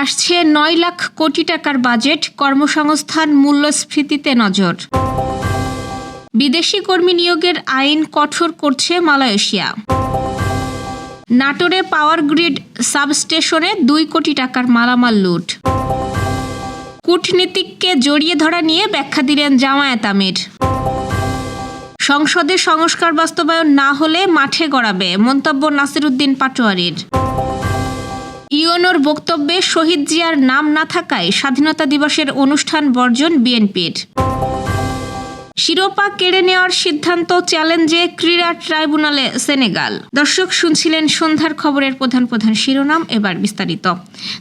আসছে ৯ লাখ কোটি টাকার বাজেট, কর্মসংস্থান মূল্যস্ফীতিতে নজর। বিদেশি কর্মী নিয়োগের আইন কঠোর করছে মালয়েশিয়া। নাটোরে পাওয়ার গ্রিড সাবস্টেশনে ২ কোটি টাকার মালামাল লুট। কূটনীতিককে জড়িয়ে ধরা নিয়ে ব্যাখ্যা দিলেন জামায়াত আমির। সংসদে সংস্কার বাস্তবায়ন না হলে মাঠে গড়াবে, মন্তব্য নাসিরউদ্দিন পাটোয়ারীর। ইউএনওর বক্তব্যে শহীদ জিয়ার নাম না থাকায় স্বাধীনতা দিবসের অনুষ্ঠান বর্জন বিএনপির। শিরোপা কেড়ে নেওয়ার সিদ্ধান্ত চ্যালেঞ্জে ক্রীড়া ট্রাইব্যুনালে সেনেগাল। দর্শক, শুনছিলেন সন্ধ্যার খবরের প্রধান প্রধান শিরোনাম, এবার বিস্তারিত।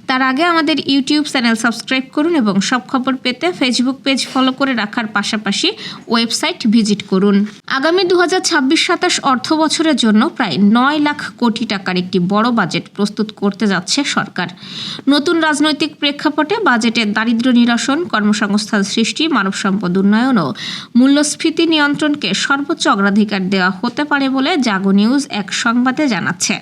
তার আগে আমাদের ইউটিউব চ্যানেল সাবস্ক্রাইব করুন এবং সব খবর পেতে ফেসবুক পেজ ফলো করে রাখার পাশাপাশি ওয়েবসাইট ভিজিট করুন। আগামী 2026-27 অর্থ বছরের জন্য প্রায় ৯ লাখ কোটি টাকার একটি বড় বাজেট প্রস্তুত করতে যাচ্ছে সরকার। নতুন রাজনৈতিক প্রেক্ষাপটে বাজেটে দারিদ্র্য নিরসন, কর্মসংস্থান সৃষ্টি, মানব সম্পদ উন্নয়ন ও মূল্যস্ফীতি নিয়ন্ত্রণকে সর্বোচ্চ অগ্রাধিকার দেওয়া হতে পারে বলে জাগো নিউজ এক সংবাদে জানাচ্ছে।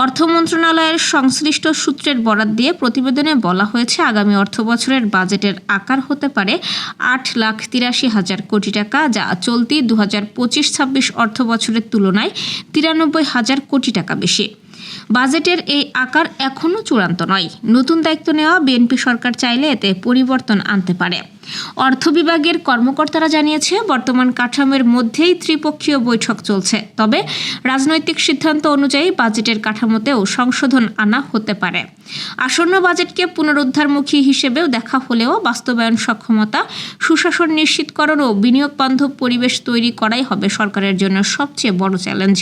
অর্থ মন্ত্রণালয়ের সংশ্লিষ্ট সূত্রের বরাত দিয়ে প্রতিবেদনে বলা হয়েছে, আগামী অর্থবছরের বাজেটের আকার হতে পারে ৮,৮৩,০০০ কোটি টাকা, যা চলতি 2025-26 অর্থ বছরের তুলনায় 93,০০০ কোটি টাকা বেশি। বাজেটের এই আকার এখনও চূড়ান্ত নয়। নতুন দায়িত্ব নেওয়া বিএনপি সরকার চাইলে এতে পরিবর্তন আনতে পারে। অর্থ বিভাগের কর্মকর্তারা জানিয়েছে, বর্তমান কাঠামোর মধ্যেই ত্রিপক্ষীয় বৈঠক চলছে। তবে রাজনৈতিক সিদ্ধান্ত অনুযায়ী বাজেটের কাঠামোতেও সংশোধন আনা হতে পারে। আসন্ন বাজেটকে পুনরুদ্ধারমুখী হিসেবেও দেখা হলেও বাস্তবায়ন সক্ষমতা, সুশাসন নিশ্চিতকরণ ও বিনিয়োগ বান্ধব পরিবেশ তৈরি করাই হবে সরকারের জন্য সবচেয়ে বড় চ্যালেঞ্জ,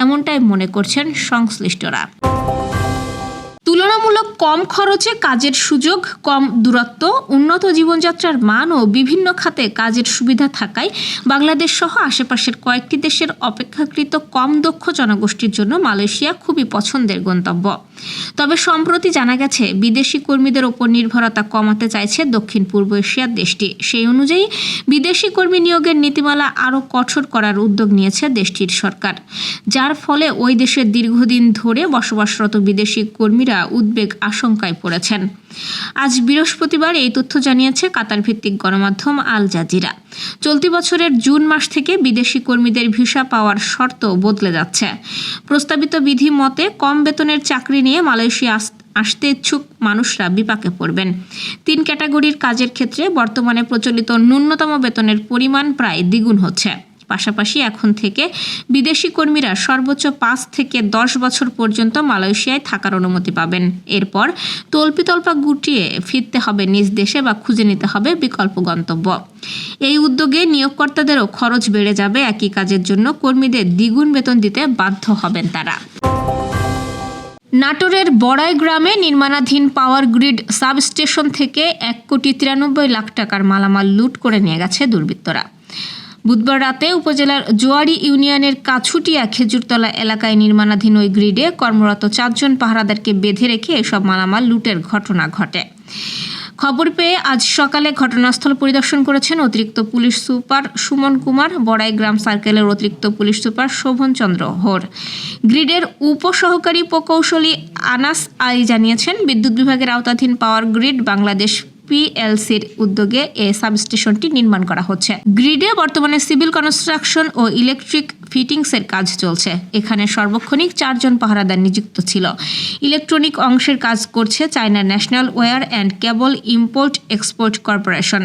এমনটাই মনে করছেন সংশ্লিষ্টরা। তুলনামূলক কম খরচে কাজের সুযোগ, কম দূরত্ব, উন্নত জীবনযাত্রার মান ও বিভিন্ন খাতে কাজের সুবিধা থাকায় বাংলাদেশ সহ আশেপাশের কয়েকটি দেশের অপেক্ষাকৃত কম দক্ষ জনগোষ্ঠীর জন্য মালয়েশিয়া খুবই পছন্দের গন্তব্য। তবে সম্প্রতি জানা গেছে, বিদেশি কর্মীদের ওপর নির্ভরতা কমাতে চাইছে দক্ষিণ পূর্ব এশিয়ার দেশটি। সেই অনুযায়ী বিদেশি কর্মী নিয়োগের নীতিমালা আরও কঠোর করার উদ্যোগ নিয়েছে দেশটির সরকার, যার ফলে ওই দেশের দীর্ঘদিন ধরে বসবাসরত বিদেশি কর্মীরা উদ্বেগ আশঙ্কায় পড়েছেন। আজ বৃহস্পতিবার এই তথ্য জানিয়েছে কাতার ভিত্তিক গণমাধ্যম আল জাজিরা। চলতি বছরের জুন মাস থেকে বিদেশি কর্মীদের ভিসা পাওয়ার শর্ত বদলে যাচ্ছে। প্রস্তাবিত বিধি মতে কম বেতনের চাকরি নিয়ে মালয়েশিয়া আসতে ইচ্ছুক মানুষরা বিপাকে পড়বেন। 3 ক্যাটাগরির কাজের ক্ষেত্রে বর্তমানে প্রচলিত ন্যূনতম বেতনের পরিমাণ প্রায় দ্বিগুণ হচ্ছে। পাশাপাশি এখন থেকে বিদেশি কর্মীরা সর্বোচ্চ 5 থেকে 10 বছর পর্যন্ত মালয়েশিয়ায় থাকার অনুমতি পাবেন। এরপর তল্পিতল্পা গুটিয়ে ফিরতে হবে নিজ দেশে বা খুঁজে নিতে হবে বিকল্প গন্তব্য। এই উদ্যোগে নিয়োগকর্তাদেরও খরচ বেড়ে যাবে। একই কাজের জন্য কর্মীদের দ্বিগুণ বেতন দিতে বাধ্য হবেন তারা। নাটোরের বড়াই গ্রামে নির্মাণাধীন পাওয়ার গ্রিড সাবস্টেশন থেকে 1,93,00,000 টাকার মালামাল লুট করে নিয়ে গেছে দুর্বৃত্তরা। বুধবার রাতে উপজেলার জোয়ারি ইউনিয়নের কাছুটিয়া খেজুরতলা এলাকায় নির্মাণাধীন ওই গ্রিডে কর্মরত 4 জন পাহারাদারকে বেঁধে রেখে এসব মালামাল লুটের ঘটনা ঘটে। খবর পেয়ে আজ সকালে ঘটনাস্থল পরিদর্শন করেছেন অতিরিক্ত পুলিশ সুপার সুমন কুমার, বড়াই গ্রাম সার্কেলের অতিরিক্ত পুলিশ সুপার শোভন চন্দ্র হোর। গ্রিডের উপসহকারী প্রকৌশলী আনাস আলী জানিয়েছেন, বিদ্যুৎ বিভাগের আওতাধীন পাওয়ার গ্রিড বাংলাদেশ পিএলসির উদ্যোগে এই সাবস্টেশনটি নির্মাণ করা হচ্ছে। গ্রিডে বর্তমানে সিভিল কনস্ট্রাকশন ও ইলেকট্রিক ফিটিংসের কাজ চলছে। এখানে সর্বক্ষণিক 4 জন পাহারাদার নিযুক্ত ছিল। ইলেকট্রনিক অংশের কাজ করছে China national wire and cable import export corporation.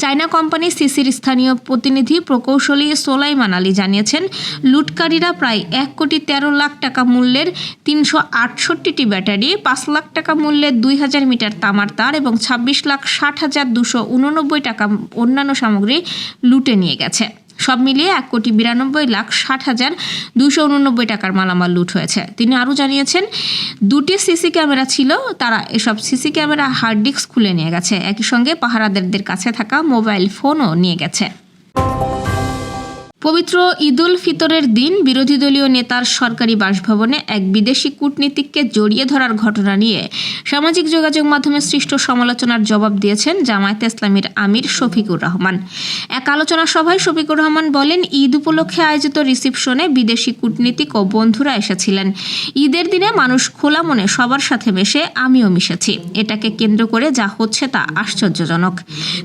China company সিসির স্থানীয় প্রতিনিধি প্রকৌশলী সোলাইমান আলী জানিয়েছেন, লুটকারীরা প্রায় 1,13,00,000 টাকা মূল্যের 368টি ব্যাটারি, 5 লাখ টাকা মূল্যের 2000 মিটার তামার তার এবং 26,60,289 টাকা অন্যান্য সামগ্রী লুটে নিয়ে গেছে। সব মিলিয়ে 1,92,60,289 টাকার মালামাল লুট হয়েছে। তিনি আরও জানিয়েছেন, 2টি সিসি ক্যামেরা ছিল, তারা এসব সিসি ক্যামেরা হার্ড ডিস্ক খুলে নিয়ে গেছে। একই সঙ্গে পাহারাদারদের কাছে থাকা মোবাইল ফোনও নিয়ে গেছে। পবিত্র ঈদুল ফিতরের দিন বিরোধী দলীয় নেতার সরকারি বাসভবনে এক বিদেশি কূটনীতিককে জড়িয়ে ধরার ঘটনা নিয়ে সামাজিক যোগাযোগ মাধ্যমে সৃষ্ট সমালোচনার জবাব দিয়েছেন জামায়াতে ইসলামীর আমির শফিকুর রহমান। এক আলোচনা সভায় শফিকুর রহমান বলেন, ঈদ উপলক্ষে আয়োজিত রিসিপশনে বিদেশি কূটনীতিক ও বন্ধুরা এসেছিলেন। ঈদের দিনে মানুষ খোলা মনে সবার সাথে মেশে, আমিও মিশেছি। এটাকে কেন্দ্র করে যা হচ্ছে তা আশ্চর্যজনক।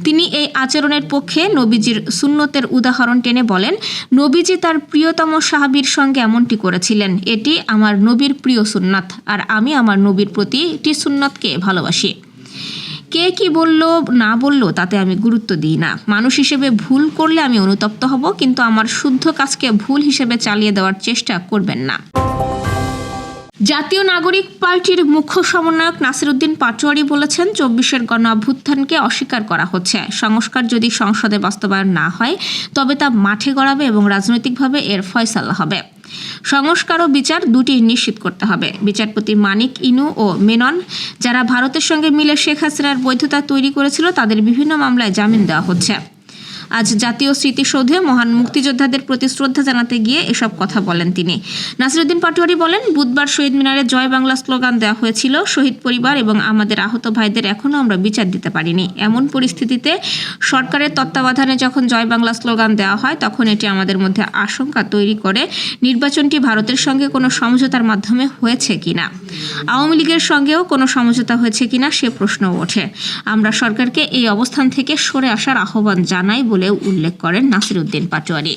তিনি এই আচরণের পক্ষে নবীজির সুন্নতের উদাহরণ টেনে বলেন, নবীজি তার প্রিয়তম সাহাবীর সঙ্গে এমনটি করেছিলেন। এটি আমার নবীর প্রিয় সুন্নাত, আর আমি আমার নবীর প্রতিটি সুন্নতকে ভালোবাসি। কে কি বলল না বলল তাতে আমি গুরুত্ব দিই না। মানুষ হিসেবে ভুল করলে আমি অনুতপ্ত হব, কিন্তু আমার শুদ্ধ কাজকে ভুল হিসেবে চালিয়ে দেওয়ার চেষ্টা করবেন না। জাতীয় নাগরিক পার্টির মুখ্য সমন্বয়ক নাসিরউদ্দিন পাটোয়ারী বলেছেন, 24-এর গণ অভ্যুত্থানকে অস্বীকার করা হচ্ছে। সংস্কার যদি সংসদে বাস্তবায়ন না হয় তবে তা মাঠে গড়াবে এবং রাজনৈতিকভাবে এর ফয়সালা হবে। সংস্কার ও বিচার দুটি নিশ্চিত করতে হবে। বিচারপতি মানিক ইনু ও মেনন, যারা ভারতের সঙ্গে মিলে শেখ হাসিনার বৈধতা তৈরি করেছিল, তাদের বিভিন্ন মামলায় জামিন দেওয়া হচ্ছে। আজ জাতীয় স্মৃতিসৌধে মহান মুক্তিযোদ্ধাদের প্রতি শ্রদ্ধা জানাতে গিয়ে এসব কথা বলেন তিনি। নাসিরউদ্দিন পাটোয়ারী বলেন, বুধবার শহীদ মিনারে জয় বাংলা স্লোগান দেওয়া হয়েছিল। শহীদ পরিবার এবং আমাদের আহত ভাইদের এখনও আমরা বিচার দিতে পারিনি। এমন পরিস্থিতিতে সরকারের তত্ত্বাবধানে যখন জয় বাংলা স্লোগান দেওয়া হয়, তখন এটি আমাদের মধ্যে আশঙ্কা তৈরি করে নির্বাচনটি ভারতের সঙ্গে কোনো সমঝোতার মাধ্যমে হয়েছে কিনা, আওয়ামী লীগের সঙ্গেও কোনো সমঝোতা হয়েছে কিনা সে প্রশ্নও ওঠে। আমরা সরকারকে এই অবস্থান থেকে সরে আসার আহ্বান জানাই বলে উল্লেখ করেন নাসিরউদ্দিন পাটোয়ারী।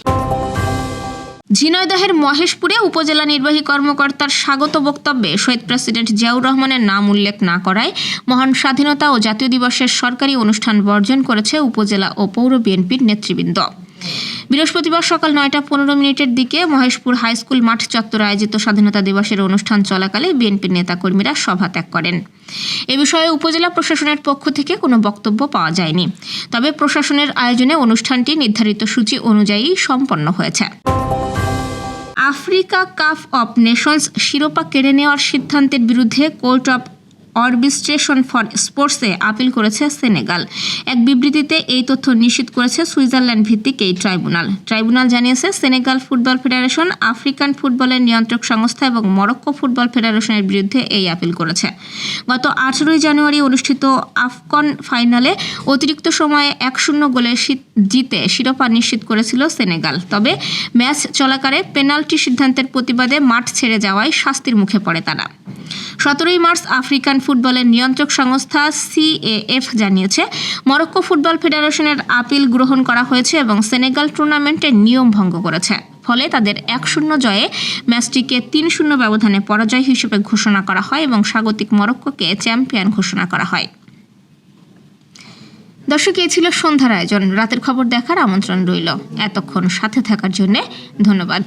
ঝিনাইদহের মহেশপুরে উপজেলা নির্বাহী কর্মকর্তার স্বাগত বক্তব্যে শহীদ প্রেসিডেন্ট জিয়াউর রহমানের নাম উল্লেখ না করায় মহান স্বাধীনতা ও জাতীয় দিবসের সরকারি অনুষ্ঠান বর্জন করেছে উপজেলা ও পৌর বিএনপির নেতৃবৃন্দ। বৃহস্পতিবার সকাল 9:15 দিকে মহেশপুর হাইস্কুল মাঠ চত্বরে আয়োজিত স্বাধীনতা দিবসের অনুষ্ঠান চলাকালে বিএনপির নেতাকর্মীরা সভা ত্যাগ করেন। এ বিষয়ে উপজেলা প্রশাসনের পক্ষ থেকে কোনো বক্তব্য পাওয়া যায়নি। তবে প্রশাসনের আয়োজনে অনুষ্ঠানটি নির্ধারিত সূচি অনুযায়ী সম্পন্ন হয়েছে। আফ্রিকা কাপ অফ নেশনস শিরোপা কেড়ে নেওয়ার সিদ্ধান্তের বিরুদ্ধে কোর্ট অফ আরবিট্রেশন ফর স্পোর্টসে আপিল করেছে সেনেগাল। এক বিবৃতিতে এই তথ্য নিশ্চিত করেছে সুইজারল্যান্ড ভিত্তিক এই ট্রাইব্যুনাল জানিয়েছে, সেনেগাল ফুটবল ফেডারেশন, আফ্রিকান ফুটবলের নিয়ন্ত্রক সংস্থা এবং মরক্কো ফুটবল ফেডারেশনের বিরুদ্ধে এই আপিল করেছে। গত 18 জানুয়ারি অনুষ্ঠিত আফকন ফাইনালে অতিরিক্ত সময়ে 1-0 গোলে জিতে শিরোপা নিশ্চিত করেছিল সেনেগাল। তবে ম্যাচ চলাকালে পেনাল্টি সিদ্ধান্তের প্রতিবাদে মাঠ ছেড়ে যাওয়ায় শাস্তির মুখে পড়ে তারা। 17 মার্চ আফ্রিকান ফুটবলের নিয়ন্ত্রক সংস্থা CAF জানিয়েছে, মরক্কো ফুটবল ফেডারেশনের আপিল গ্রহণ করা হয়েছে এবং সেনেগাল টুর্নামেন্টের নিয়ম ভঙ্গ করেছে। ফলে তাদের 1-0 জয়ে ম্যাচটিকে 3-0 ব্যবধানে পরাজয় হিসেবে ঘোষণা করা হয় এবং স্বাগতিক মরক্কোকে চ্যাম্পিয়ন ঘোষণা করা হয়। দর্শক, এই ছিল সন্ধ্যার আয়োজন। রাতের খবর দেখার আমন্ত্রণ রইল। এতক্ষণ সাথে থাকার জন্য ধন্যবাদ।